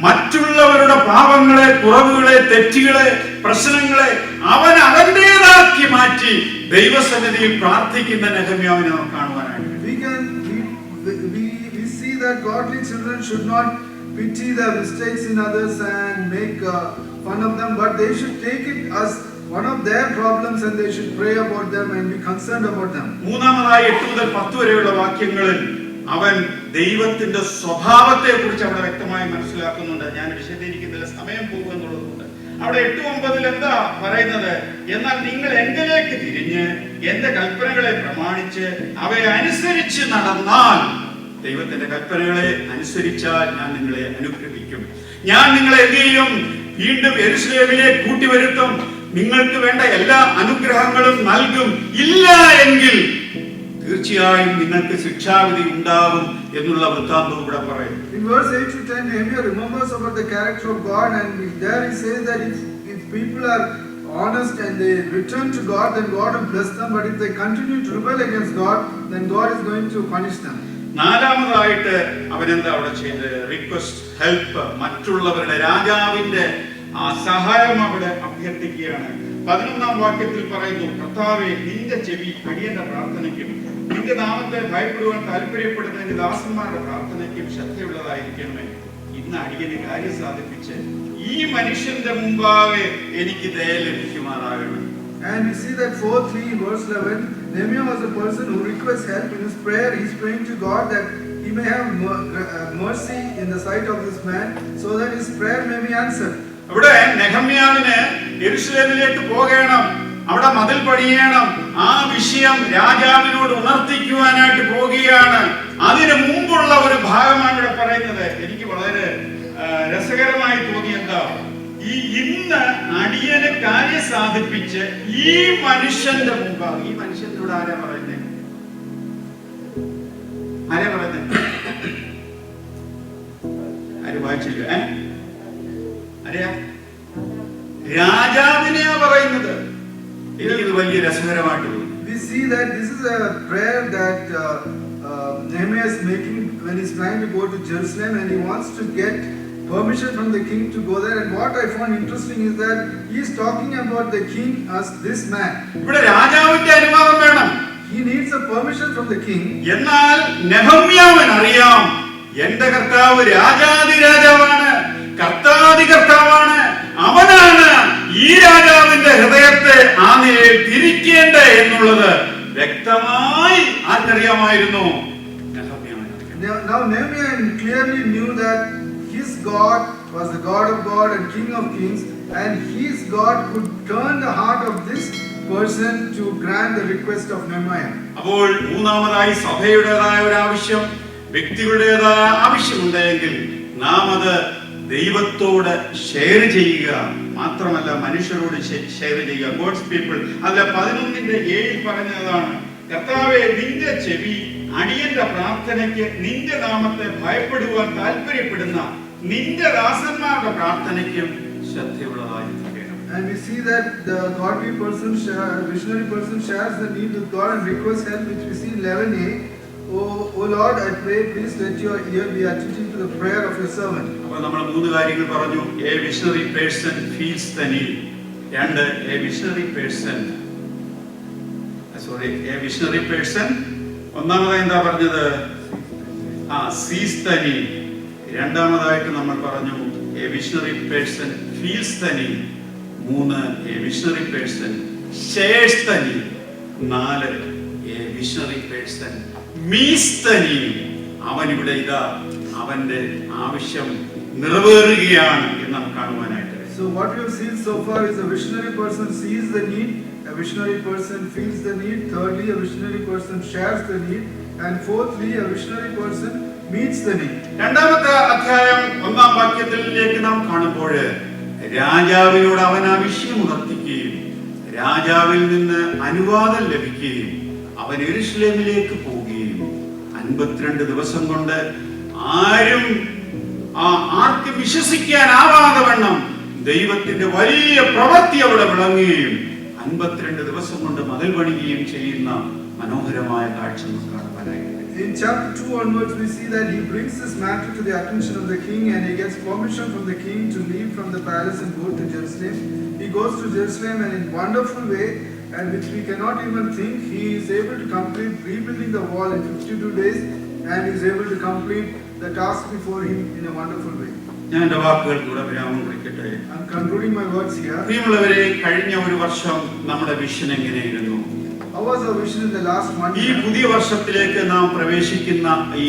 മറ്റുള്ളവരുടെ പാപങ്ങളെ, കുറവുകളെ, തെറ്റുകളെ, പ്രശ്നങ്ങളെ അവൻ അവന്റേതാക്കി മാറ്റി ദൈവസന്നിധിയിൽ പ്രാർത്ഥിക്കുന്ന നെഹമ്യാവിനെ നമുക്ക് കാണുവാനായിട്ട്. We see that godly children should not pity the mistakes in others and make fun of them, but they should take it as one of their problems and they should pray about them and be concerned about them. മൂന്നാമതായി 8 മുതൽ 10 വരെയുള്ള വാക്യങ്ങളിൽ അവൻ ദൈവത്തിന്റെ സ്വഭാവത്തെ കുറിച്ച് അവിടെ വ്യക്തമായി മനസ്സിലാക്കുന്നുണ്ട്. ഞാൻ വിശദീകരിക്കുന്നില്ല, സമയം പോകുമെന്നുള്ളതുകൊണ്ട്. അവിടെ 8-9 എന്താ പറയുന്നത്? എന്നാൽ നിങ്ങൾ എങ്കിലേക്ക് തിരിഞ്ഞ് എന്റെ കൽപ്പനകളെ പ്രമാണിച്ച് അവയെ അനുസരിച്ച് നടന്നാൽ, ദൈവത്തിന്റെ കൽപ്പനകളെ അനുസരിച്ചാൽ ഞാൻ നിങ്ങളെ അനുഗ്രഹിക്കും. ഞാൻ നിങ്ങളെ എന്ത് ചെയ്യും? വീണ്ടും യെരൂശലേമിലേക്ക് കൂട്ടിവരുത്തും. നിങ്ങൾക്ക് വേണ്ട എല്ലാ അനുഗ്രഹങ്ങളും നൽകും. ഇല്ല എങ്കിൽ തീർച്ചയായും നിങ്ങൾക്ക് ശിക്ഷാവിധി ഉണ്ടാകും എന്നുള്ള വൃത്താന്തം ഇവിടെ പറയും. In verse 8 to 10 Nehemiah remembers about the character of God, and there he says that if people are honest and they return to God, then God will bless them, but if they continue to rebel against God, then God is going to punish them. നാലാമതായിട്ട് അവനെന്താ അവിടെ ചെയ്തത്? Request, help, മറ്റുള്ളവരുടെ രാജാവിന്റെ സഹായം അവിടെ അഭ്യർത്ഥിക്കുകയാണ്. 11-ാം വാക്യത്തിൽ പറയുന്നു, കർത്താവേ, നിന്റെ ചെവി അടിയന്റെ പ്രാർത്ഥനയ്ക്കും നിന്റെ നാമത്തെ ഭയപ്പെടുവാൻ താല്പര്യപ്പെടുന്ന നിന്റെ ദാസന്മാരുടെ പ്രാർത്ഥനയ്ക്കും ശ്രദ്ധയുള്ളതായിരിക്കണമേ. ഇന്ന് അടിയന് കാര്യം സാധിപ്പിച്ച് ഈ മനുഷ്യന്റെ മുമ്പാകെ എനിക്ക് ദയ ലഭിക്കുമാറാകണം. And we see that fourthly in verse 11, Nehemiah was a person who requests help in his prayer. He is praying to God that he may have mercy in the sight of this man so that his prayer may be answered. അവിടെ നെഹമ്യാവിന് യെരൂശലേമിലേക്ക് പോകണം, അവിടെ മതിൽ പണിയണം, ആ വിഷയം രാജാവിനോട് ഉണർത്തിക്കുവാനായിട്ട് പോകുകയാണ്. അതിനു മുമ്പുള്ള ഒരു ഭാഗമാണ് ഇവിടെ പറയുന്നത്. എനിക്ക് വളരെ രസകരമായി തോന്നിയെന്താ, ഈ ഇന്ന് അടിയനെ കാര്യം സാധിപ്പിച്ച് ഈ മനുഷ്യന്റെ മുമ്പാണ്. ഈ മനുഷ്യനോട് ആരാ പറയുന്നത്? ആരാ പറയുന്നത്? ആര് വായിച്ചില്ല? ആരെയാ? രാജാവിനെയാ പറയുന്നത്. എനിക്കിത് വലിയ രസകരമായിട്ട് തോന്നി. We see that this is a prayer that Nehemiah is making when he's trying to go to Jerusalem and he wants to get permission from the king to go there. And what I found interesting is that he is talking about the king as this man. ഇവിടെ രാജാവിന്റെ അനുവാദം വേണം. He needs a permission from the king. എന്നാൽ നെഹമ്യാവിന് അറിയാം, എന്റെ കർത്താവ് രാജാതി രാജാവാണ്, കർത്താതി കർത്താവാണ്. അവനാണ് ഈ രാജാവിന്റെ ഹൃദയത്തെ ആ നിലയിൽ തിരിക്കേണ്ട എന്നുള്ളത് വ്യക്തമായി ആർക്കറിയാമായിരുന്നു? Now Nehemiah clearly knew that his God was the God of God and King of Kings, and his God could turn the heart of this person to grant the request of Nehemiah. അപ്പോൾ മൂന്നാമതായി സഭയുടേതായ ഒരു ആവശ്യം, വ്യക്തികളുടേതായ ആവശ്യമുണ്ടെങ്കിൽ നാം അത് ദൈവത്തോട് share ചെയ്യുക, മാത്രമല്ല മനുഷ്യരോട് ഷെയർ ചെയ്യുക. God's people. അല്ല 11:7 പറഞ്ഞതാണ്, കർത്താവേ നിന്റെ ചെവി അടിയന്റെ പ്രാർത്ഥനയ്ക്ക്, നിന്റെ നാമത്തെ ഭയപ്പെടുവാൻ താല്പര്യപ്പെടുന്ന നിന്റെ ദാസന്മാരുടെ പ്രാർത്ഥനയ്ക്കും ശ്രദ്ധയുള്ളതായി തീരണം. And we see that the godly person, visionary person shares the need with God and requests help, which we see in 11a. O Lord, I pray, please let your ear be attentive to the prayer of your servant. അപ്പോൾ നമ്മൾ മൂന്ന് കാര്യങ്ങൾ പറഞ്ഞു. A visionary person feels the need. രണ്ട്, a visionary person ഒന്നാമതായി എന്താ പറഞ്ഞത്? sees the need. രണ്ടാമതായിട്ട് നമ്മൾ പറഞ്ഞു a visionary person feels the need. മൂന്ന്, a visionary person shares the need. നാല്, a visionary person meets the need. അവൻ ഇവിടെ ഇതാ അവന്റെ ആവശ്യം നിറവേറുകയാണ് എന്ന് നാം കാണുവാനായിട്ട്. So what we have seen so far is a visionary person sees the need, a visionary person feels the need, thirdly a visionary person shares the need, and fourthly a visionary person meets the need. രണ്ടാമത്തെ അധ്യായം 1-ാം വാക്യത്തിലേക്ക് നാം കാണുമ്പോൾ രാജാവിനോട് അവൻ ആ വിഷയം ഉണർത്തിക്കുകയും രാജാവിൽ നിന്ന് അനുവാദം ലഭിക്കുകയും അവൻ യെരൂശലേമിലേക്ക് പോവുകയും 52 ദിവസം കൊണ്ട് ആർക്കും വിശ്വസിക്കാനാവാതെ വണ്ണം ദൈവത്തിന്റെ വലിയ പ്രവൃത്തി അവിടെ വിളങ്ങുകയും 52 ദിവസം കൊണ്ട് മതിൽ പണിയുകയും ചെയ്യുന്ന മനോഹരമായ കാഴ്ച നമുക്ക് കാണുവാനായിട്ട്. In chapter 2 onwards, we see that he brings this matter to the attention of the king and he gets permission from the king to leave from the palace and go to Jerusalem. He goes to Jerusalem and in wonderful way, and which we cannot even think, he is able to complete rebuilding the wall in 52 days and is able to complete the task before him in a wonderful way. ഞാൻ എൻ്റെ വാക്കുകൾക്ക് കൂടെ വിരാമം കുറിക്കട്ടെ. I'm concluding my words here. പ്രിയമുള്ളവരെ, കഴിഞ്ഞ ഒരു വർഷം നമ്മുടെ വിഷൻ എങ്ങനെയായിരുന്നു? How was our vision in the last 1 ഈ year? പുതിയ വർഷത്തിലേക്ക് നാം പ്രവേശിക്കുന്ന ഈ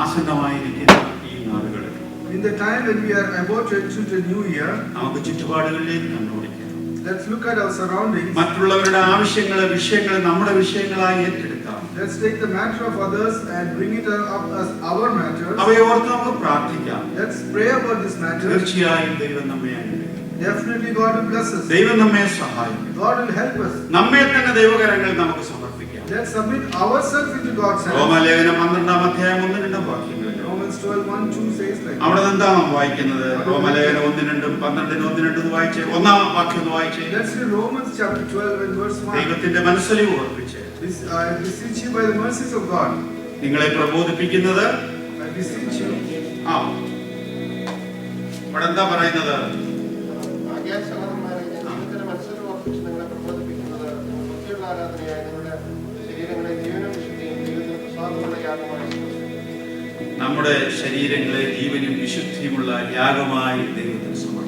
ആസന്നമായിരിക്കുന്ന ഈ നാളുകളിൽ In the time when we are about to enter the new year, നമുക്ക് ചുറ്റുപാടുകളിലേക്ക് കണ്ടുപിടിക്കാം. let's look at our surroundings. മറ്റുള്ളവരുടെ ആവശ്യങ്ങൾ, വിഷയങ്ങൾ നമ്മുടെ വിഷയങ്ങളായി ഏറ്റെടുക്കാം. Let's take the matter of others and bring it up as our matters. അവയെ ഓർത്ത് നമുക്ക് പ്രാർത്ഥിക്കാം. Let's pray about this matter. തീർച്ചയായും ദൈവം നമ്മെ അനുഗ്രഹിക്കും. Definitely God will bless us. ദൈവം നമ്മെ സഹായിക്കും. God will help us. നമ്മെ തന്നെ ദൈവകരങ്ങളിൽ നമുക്ക് സമർപ്പിക്കാം. Let's submit ourselves into God's hands. റോമാലേഖനം 12-ാം അധ്യായം 1-2 വാക്യങ്ങൾ. Romans 12:1-2 says like. അവിടെ എന്താ നാം വായിക്കുന്നത്? റോമാലേഖനം 1-2 12 വായിച്ചേ. 1-ാം വാക്യം ഒന്ന് വായിച്ചേ. Let's read Romans chapter 12 and verse 1. ദൈവത്തിന്റെ മനസ്സലിവ് ഉറപ്പിച്ച് I beseech you by the mercies of God. നിങ്ങളെ പ്രബോധിപ്പിക്കുന്നത് I beseech you. അവിടെ എന്താ പറയുന്നത്? നമ്മുടെ ശരീരങ്ങളെ ജീവനും വിശുദ്ധിയുമുള്ള യാഗമായി ദൈവത്തിന് സമർപ്പിക്കാം.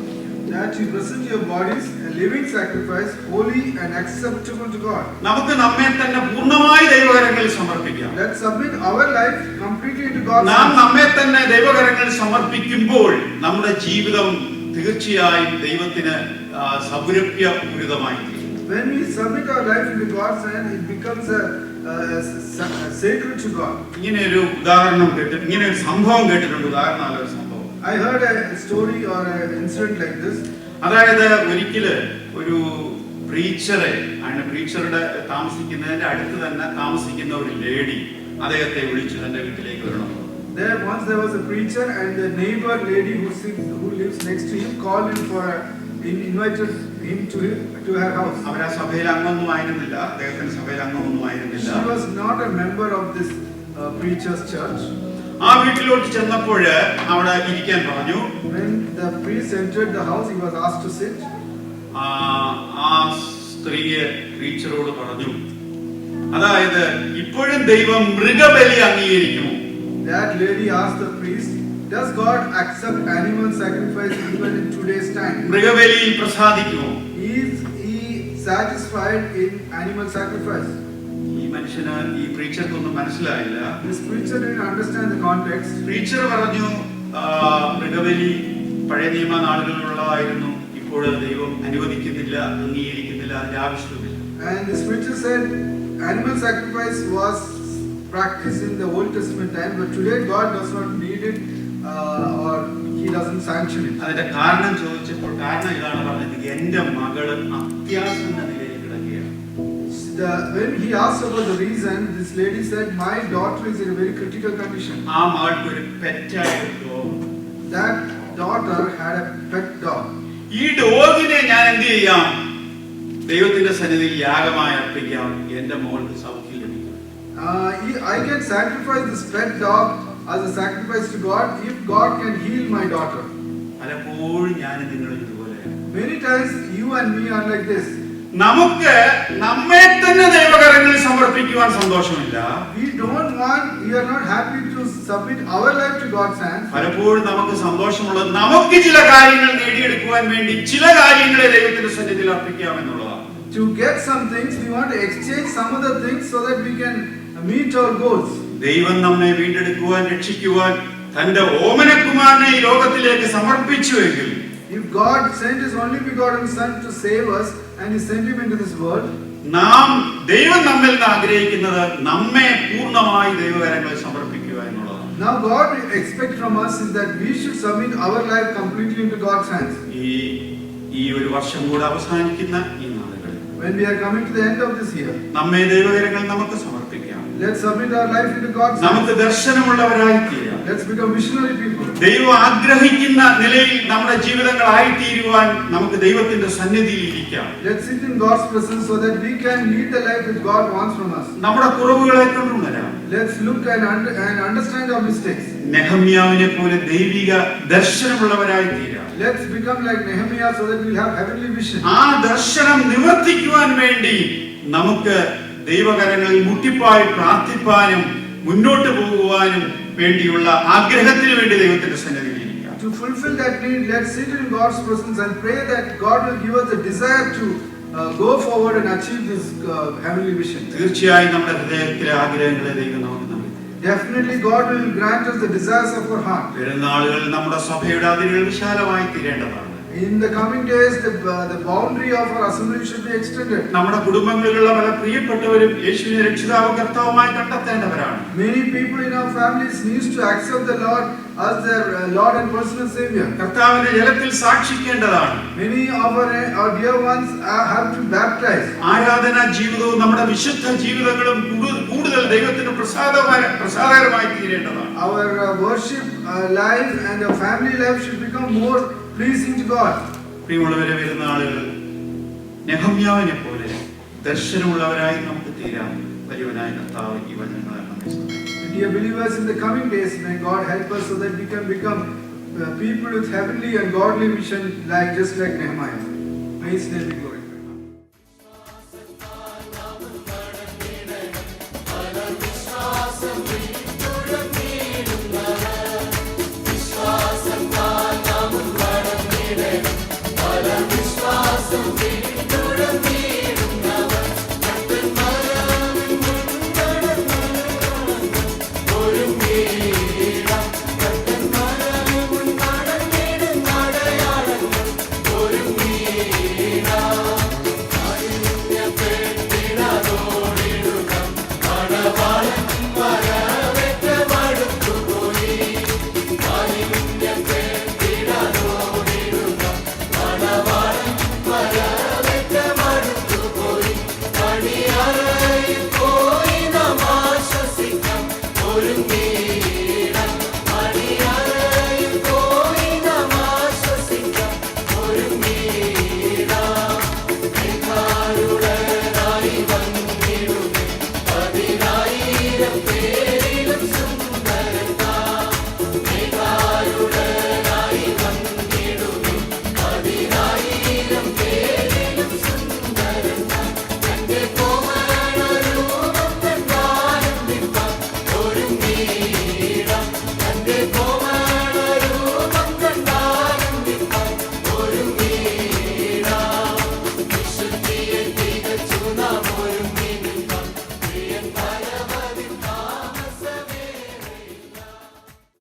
That you present your bodies a living sacrifice, holy and acceptable to God. നമുക്ക് നമ്മെ തന്നെ പൂർണ്ണമായി ദൈവകരങ്ങളിൽ സമർപ്പിക്കാം. Let's submit our life completely to God. നാം നമ്മെ തന്നെ ദൈവകരങ്ങളിൽ സമർപ്പിക്കുമ്പോൾ നമ്മുടെ ജീവിതം തീർച്ചയായും ദൈവത്തിന് സൗരഭ്യപൂരിതമായി. When we submit our life into God's hand, it becomes a sacred to God. ഇങ്ങനെ ഒരു ഉദാഹരണം കേട്ടിട്ട്, ഇങ്ങനെ ഒരു സംഭവം കേട്ടിട്ടുണ്ട്. ഉദാഹരണമായ ഒരു സംഭവം. I heard a story or an incident like this. അതായത് ഒരിക്കല് ഒരു പ്രീച്ചറുടെ താമസിക്കുന്നതിന്റെ അടുത്ത് തന്നെ താമസിക്കുന്ന ഒരു ലേഡി അദ്ദേഹത്തെ വിളിച്ചു തന്റെ വീട്ടിലേക്ക് വരണം. Once there was a preacher and the neighbor lady who lives next to him called him invited him to her house. അവരാ സഭയിൽ അംഗമൊന്നും ആയിരുന്നില്ല. അദ്ദേഹത്തിന്റെ സഭയിൽ അംഗമൊന്നും ആയിരുന്നില്ല. She was not a member of this preacher's church. ആ വീട്ടിലോട്ട് ചെന്നപ്പോൾ അവിടെ ഇരിക്കാൻ പറഞ്ഞു. When the priest entered the house, he was asked to sit. ആ സ്ത്രീയെ പ്രീച്ചറോട് പറഞ്ഞു, അതായത് ഇപ്പോഴും ദൈവം മൃഗബലി അംഗീകരിക്കുമോ? That lady asked the priest, does God accept animal sacrifice even in today's time? മൃഗബലിയിൽ പ്രസാദിക്കുമോ? Is he satisfied in animal sacrifice? ഈ മനുഷ്യന്, ഈ പ്രീച്ചർക്കൊന്നും മനസ്സിലായില്ല. This preacher didn't understand the context. Preacher പറഞ്ഞു, മൃഗബലി പഴയ നിയമ നാളുകളിലുള്ളതായിരുന്നു, ഇപ്പോൾ ദൈവം അനുവദിക്കുന്നില്ല, അംഗീകരിക്കുന്നില്ല, അതിന്റെ ആവശ്യമില്ല. And this preacher said animal sacrifice was practiced in the Old Testament time, but today God does not need it or he doesn't sanction it. അതിന്റെ കാരണം ചോദിച്ചപ്പോൾ കാരണം ഇതാണ് പറഞ്ഞത്, എന്റെ മകള് അത്യാസന്ന നിലയിൽ കിടക്കുകയാണ്. When he asked about the reason, this lady said, my daughter is in a very critical condition. ആ മകൾക്ക് ഒരു പെറ്റായ dog. That daughter had a pet dog. ഈ ഡോഗിനെ ഞാൻ എന്ത് ചെയ്യാം? ദൈവത്തിന്റെ സന്നിധിയിൽ യാഗമായി അർപ്പിക്കാം, എന്റെ മോൾക്ക് സൗഖ്യം ലഭിക്കും. I can sacrifice this pet dog as a sacrifice to God if God can heal my daughter. പലപ്പോഴും ഞാൻ നിങ്ങൾ ഇതുപോലെയാണ്. Many times you and me are like this. നമുക്ക് നമ്മെ തന്നെ ദൈവകരങ്ങളിൽ സമർപ്പിക്കുവാൻ സന്തോഷമില്ല. We are not happy to submit our life to God's hands. പലപ്പോഴും നമുക്ക് സന്തോഷമുള്ളത് നമുക്ക് ചില കാര്യങ്ങൾ നേടിയെടുക്കുവാൻ വേണ്ടി ചില കാര്യങ്ങളെ ദൈവത്തിന്റെ സന്നിധിയിൽ അർപ്പിക്കാം എന്നുള്ളതാണ്. To get some things, we want to exchange some other things so that we can meet our goals. ദൈവം നമ്മെ വീണ്ടെടുക്കുവാൻ, രക്ഷിക്കുവാൻ തന്റെ ഓമനകുമാരനെ ഈ ലോകത്തിലേക്ക് സമർപ്പിച്ചുവെങ്കിൽ, if God sent his only begotten son to save us and he sent him into this world, ദൈവം നമ്മിൽ നിന്ന് ആഗ്രഹിക്കുന്നത് നമ്മെ പൂർണ്ണമായി ദൈവകരങ്ങളിൽ സമർപ്പിക്കുക എന്നുള്ളതാണ്. Now God expects from us is that we should submit our life completely into God's hands. ഈ ഒരു വർഷം കൂടെ അവസാനിക്കുന്ന ഈ നാളുകളിൽ, when we are coming to the end of this year, നമ്മെ ദൈവകരങ്ങളിൽ നമുക്ക് സമർപ്പിക്കാം. let's submit our life into God's hands. നമുക്ക് ദർശനമുള്ളവരായി തീരാം. Let's become visionary people. ദൈവം ആഗ്രഹിക്കുന്ന നിലയിൽ നമ്മുടെ ജീവിതങ്ങളായി തീരുവാൻ നമുക്ക് ദൈവത്തിന്റെ സന്നിധിയിൽ ഇരിക്കാം. Let's sit in God's presence so that we can lead the life that God wants from us. നമ്മുടെ കുറവുകളെ കണ്ടുണരാം. Let's look and understand our mistakes. നെഹമ്യാവിനെ പോലെ ദൈവിക ദർശനമുള്ളവരായി തീരാം. Let's become like Nehemiah so that we'll have heavenly vision. ആ ദർശനം നിവർത്തിക്കുവാൻ വേണ്ടി നമുക്ക് ദൈവകരങ്ങളിൽ മുട്ടിപ്പായി പ്രാർത്ഥിപ്പാനും മുന്നോട്ട് പോകുവാനും വേണ്ടിയുള്ള ആഗ്രഹത്തിന് വേണ്ടി ദൈവത്തിന്റെ സന്നിധിയിൽ ഇരിക്കാം. To fulfill that need, let's sit in God's presence and pray that God will give us the desire to go forward and achieve this heavenly vision. തീർച്ചയായും നമ്മുടെ ഹൃദയത്തിലെ ആഗ്രഹങ്ങളെ ദൈവം നമുക്ക് നൽകും. Definitely God will grant us the desires of our heart. പെരുന്നാളുകളിൽ നമ്മുടെ സഭയുടെ അതിരുകൾ വിശാലമായി തീരേണ്ടതാണ്. In the coming days, the boundary of our assembly should be extended. നമ്മുടെ കുടുംബങ്ങളിലുള്ള പല പ്രിയപ്പെട്ടവരും യേശുവിനെ രക്ഷിതാവും കർത്താവുമായി കണ്ടെത്തേണ്ടവരാണ്. Many people in our families needs to accept the Lord as their Lord and personal Savior. കർത്താവിന്റെ ജലത്തിൽ സാക്ഷിക്കേണ്ടതാണ്. Many of our dear ones have to baptize. ആരാധനാ ജീവിതവും നമ്മുടെ വിശുദ്ധ ജീവിതങ്ങളും കൂടുതൽ ദൈവത്തിന് പ്രസാദകരമായി തീരേണ്ടതാണ്. Our worship life and our family life should become more pleasing to God. പ്രിയമുള്ളവരെ, വരുന്ന ആളുകൾ നെഹമ്യാവിനെ പോലെ ദർശനമുള്ളവരായി നമുക്ക് തീരാം. വലിയവനായ കർത്താവ് ഈ വചനങ്ങളെ നമ്മെ സഹായിക്കട്ടെ. Dear believers, in the coming days, may God help us so that we can become people with heavenly and godly vision, just like Nehemiah. May His name be glorified.